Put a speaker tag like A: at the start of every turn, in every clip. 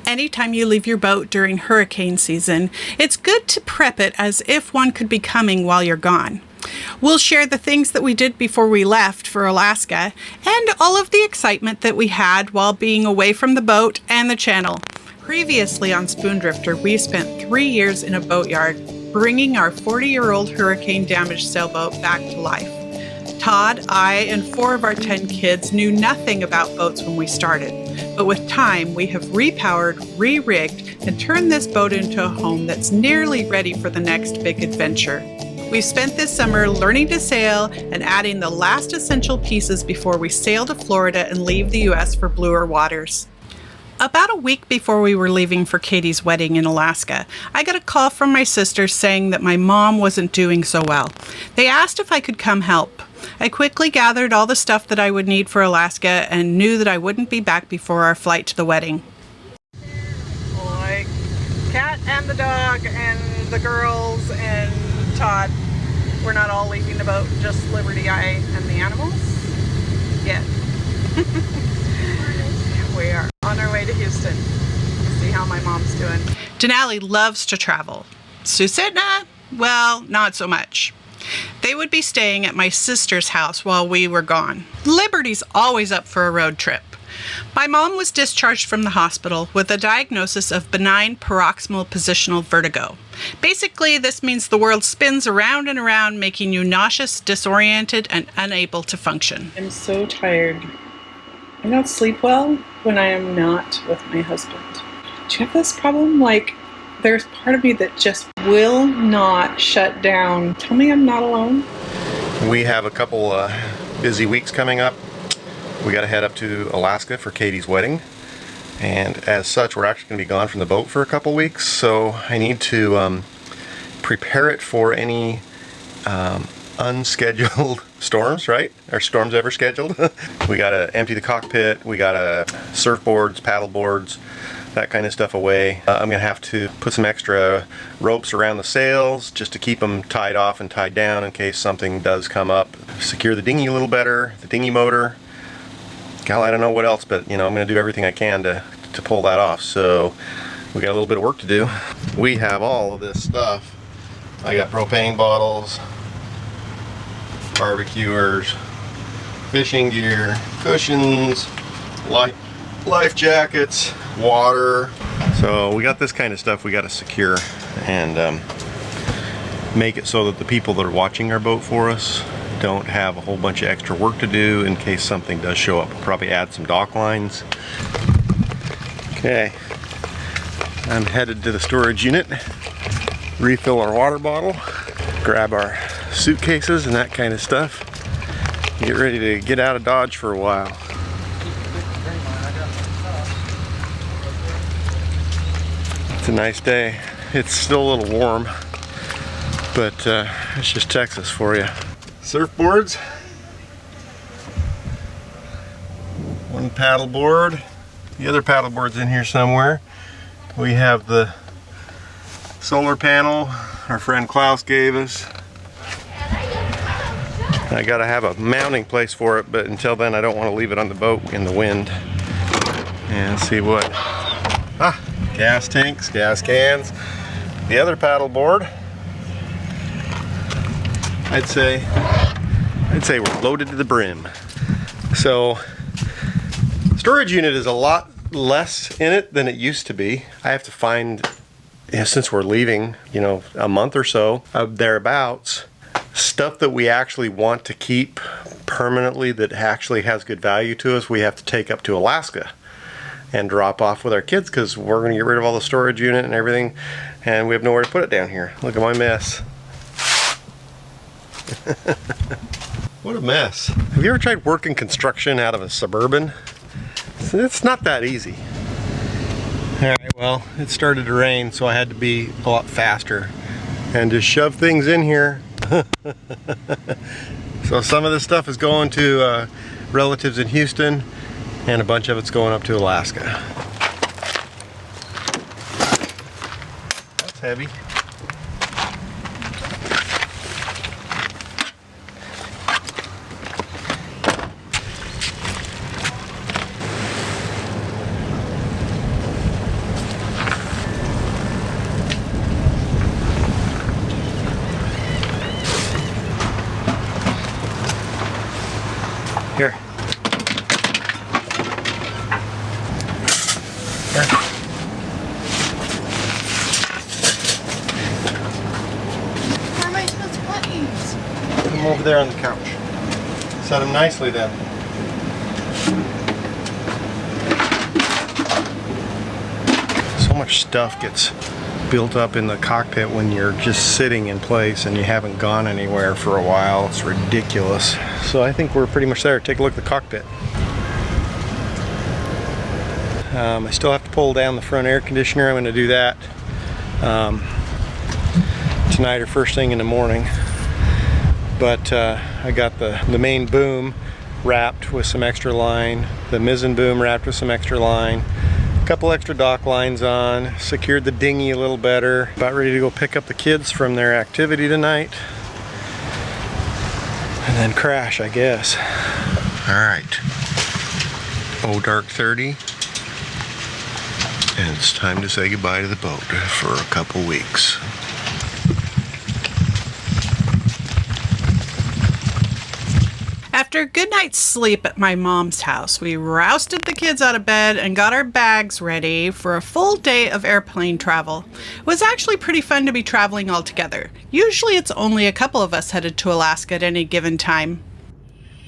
A: Anytime you leave your boat during hurricane season, it's good to prep it as if one could be coming while you're gone. We'll share the things that we did before we left for Alaska and all of the excitement that we had while being away from the boat and the channel. Previously on Spoondrifter, we spent 3 years in a boatyard bringing our 40-year-old hurricane-damaged sailboat back to life. Todd, I, and 4 of our 10 kids knew nothing about boats when we started, but with time we have repowered, re-rigged, and turned this boat into a home that's nearly ready for the next big adventure. We've spent this summer learning to sail and adding the last essential pieces before we sail to Florida and leave the U.S. for bluer waters. About a week before we were leaving for Katie's wedding in Alaska, I got a call from my sisters saying that my mom wasn't doing so well. They asked if I could come help. I quickly gathered all the stuff that I would need for Alaska and knew that I wouldn't be back before our flight to the wedding. Like Cat and the dog and the girls and Todd. We're not all leaving the boat, just Liberty, I, and the animals yet. We are on our way to Houston to see how my mom's doing. Denali loves to travel. Susitna, well, not so much. They would be staying at my sister's house while we were gone. Liberty's always up for a road trip. My mom was discharged from the hospital with a diagnosis of benign paroxysmal positional vertigo. Basically, this means the world spins around and around, making you nauseous, disoriented, and unable to function. I'm so tired. I don't sleep well when I am not with my husband. Do you have this problem? Like, there's part of me that just will not shut down. Tell me I'm not alone.
B: We have a couple busy weeks coming up. We got to head up to Alaska for Katie's wedding, and as such we're actually going to be gone from the boat for a couple weeks, so I need to prepare it for any unscheduled storms, right? Are storms ever scheduled? We got to empty the cockpit, we got to surfboards, paddle boards, that kind of stuff away. I'm going to have to put some extra ropes around the sails just to keep them tied off and tied down in case something does come up. Secure the dinghy a little better, the dinghy motor. God, I don't know what else, but you know, I'm going to do everything I can to pull that off. So we got a little bit of work to do. We have all of this stuff. I got propane bottles, barbecuers, fishing gear, cushions, life jackets, water. So we got this kind of stuff we got to secure and make it so that the people that are watching our boat for us don't have a whole bunch of extra work to do in case something does show up. We'll probably add some dock lines. Okay, I'm headed to the storage unit, refill our water bottle, grab our suitcases and that kind of stuff, get ready to get out of Dodge for a while. It's a nice day. It's still a little warm, but it's just Texas for you. Surfboards, one paddle board, the other paddle board's in here somewhere. We have the solar panel our friend Klaus gave us. I gotta have a mounting place for it, but until then I don't want to leave it on the boat in the wind. And let's see what, gas tanks, gas cans, the other paddle board. I'd say we're loaded to the brim. So storage unit is a lot less in it than it used to be. I have to find, since we're leaving, a month or so, thereabouts, stuff that we actually want to keep permanently that actually has good value to us, we have to take up to Alaska and drop off with our kids, because we're going to get rid of all the storage unit and everything, and we have nowhere to put it down here. Look at my mess. What a mess. Have you ever tried working construction out of a Suburban? It's not that easy. Alright, well, it started to rain, so I had to be a lot faster and just shove things in here. So some of this stuff is going to relatives in Houston, and a bunch of it's going up to Alaska. That's heavy. Here.
A: Where am I supposed to put these?
B: Put them over there on the couch. Set them nicely then. So much stuff gets built up in the cockpit when you're just sitting in place and you haven't gone anywhere for a while. It's ridiculous. So I think we're pretty much there. Take a look at the cockpit. I still have to pull down the front air conditioner. I'm going to do that tonight or first thing in the morning. But I got the main boom wrapped with some extra line, the mizzen boom wrapped with some extra line, a couple extra dock lines on, secured the dinghy a little better. About ready to go pick up the kids from their activity tonight. And then crash, I guess. Alright. Oh, dark 30. And it's time to say goodbye to the boat for a couple weeks.
A: After a good night's sleep at my mom's house, we rousted the kids out of bed and got our bags ready for a full day of airplane travel. It was actually pretty fun to be traveling all together. Usually it's only a couple of us headed to Alaska at any given time.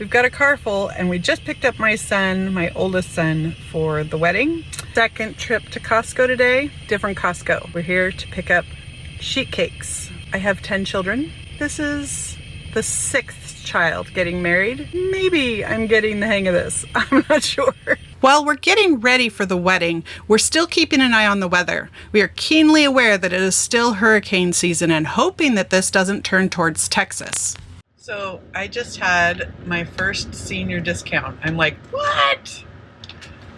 A: We've got a car full and we just picked up my son, my oldest son, for the wedding. Second trip to Costco today, different Costco. We're here to pick up sheet cakes. I have 10 children. This is the 6th child getting married. Maybe I'm getting the hang of this. I'm not sure. While we're getting ready for the wedding, we're still keeping an eye on the weather. We are keenly aware that it is still hurricane season and hoping that this doesn't turn towards Texas. So I just had my first senior discount. I'm like, what?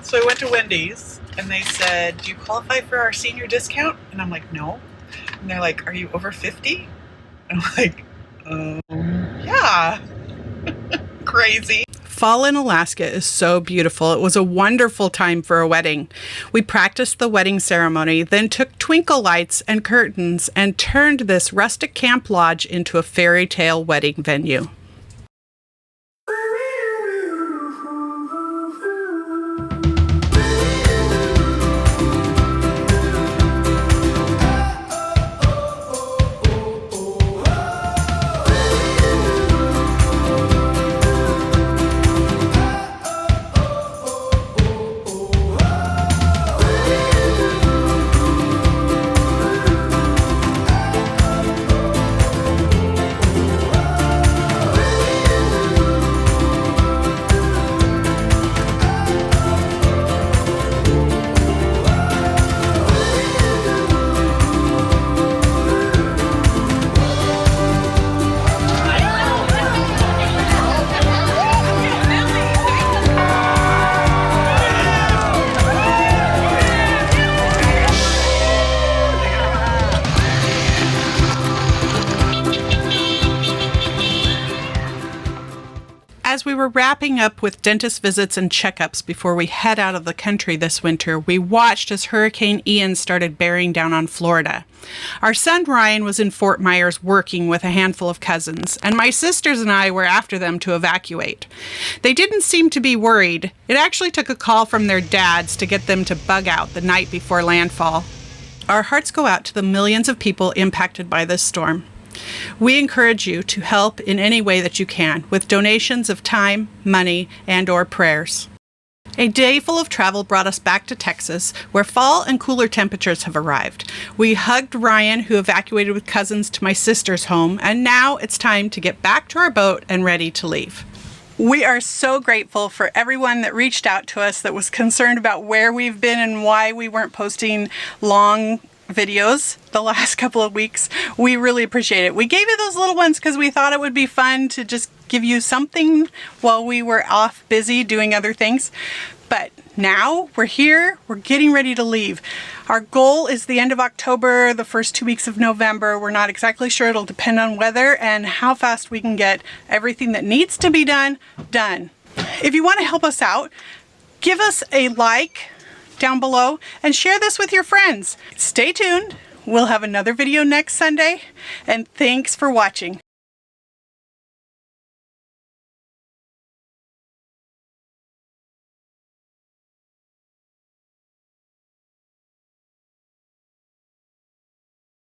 A: So I went to Wendy's and they said, do you qualify for our senior discount? And I'm like, no. And they're like, are you over 50? And I'm like, yeah. Crazy. Fall in Alaska is so beautiful. It was a wonderful time for a wedding. We practiced the wedding ceremony, then took twinkle lights and curtains and turned this rustic camp lodge into a fairy tale wedding venue. As we were wrapping up with dentist visits and checkups before we head out of the country this winter, we watched as Hurricane Ian started bearing down on Florida. Our son Ryan was in Fort Myers working with a handful of cousins, and my sisters and I were after them to evacuate. They didn't seem to be worried. It actually took a call from their dads to get them to bug out the night before landfall. Our hearts go out to the millions of people impacted by this storm. We encourage you to help in any way that you can with donations of time, money, and/or prayers. A day full of travel brought us back to Texas, where fall and cooler temperatures have arrived. We hugged Ryan, who evacuated with cousins, to my sister's home, and now it's time to get back to our boat and ready to leave. We are so grateful for everyone that reached out to us that was concerned about where we've been and why we weren't posting long videos the last couple of weeks. We really appreciate it. We gave you those little ones because we thought it would be fun to just give you something while we were off busy doing other things. But now we're here, we're getting ready to leave. Our goal is the end of October, the first 2 weeks of November. We're not exactly sure. It'll depend on weather and how fast we can get everything that needs to be done. If you want to help us out, give us a like down below and share this with your friends. Stay tuned. We'll have another video next Sunday, and thanks for watching.